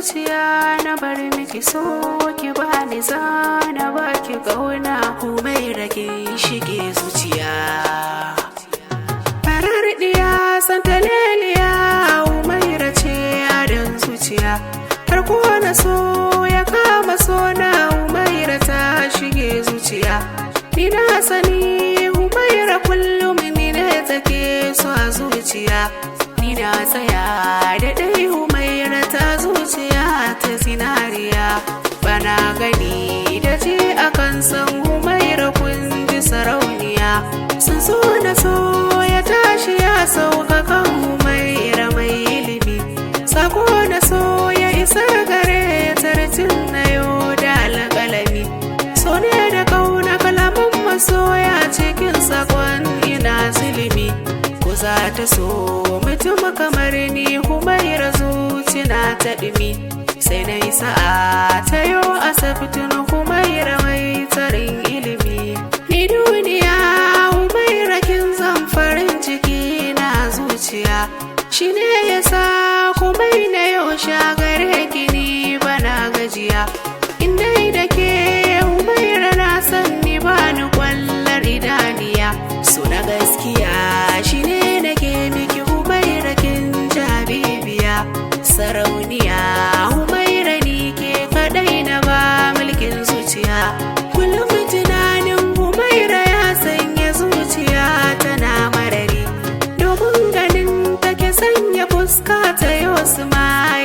zuciya na bar miki so ki bani zana baki kauna Humaira kin shige zuciya farar diya santaleliya Humaira ce adon zuciya har ko na so ya kama so na Humaira ta shige zuciya ni na sani Humaira kullum ni ne take so a zuciya ni na tsaya da dai Humaira ta zuciya ta zinariya bana gani da ce akan san Humaira kun ji sarauniya sun so na so ya tashi ya sauka kan Humaira mai ilimi sako na so ya isa gare tartin na yau da alƙalami so ne da kauna kalaman masoya cikin sakon ina zilimi ko za ta so mutum kamar ni Humaira zuci na ta ɗumi sai na yi sa'a ta yau asibitin Humaira mai tarin ilimi ni duniya Humaira kin zan farin ciki na zuciya shi ne ya sa komai na yau shagare gini bana gajiya inda da ke Humaira na san ni bani kwallar idaniya so na gaskiya shi ne nake miki Humaira kin jabibiya sarauniya Humaira ni ke kadai na ba mulkin zuciya kullum tunanin Humaira ya sanya zuciya tana marari domin ganin take sanya fuska ta yau smile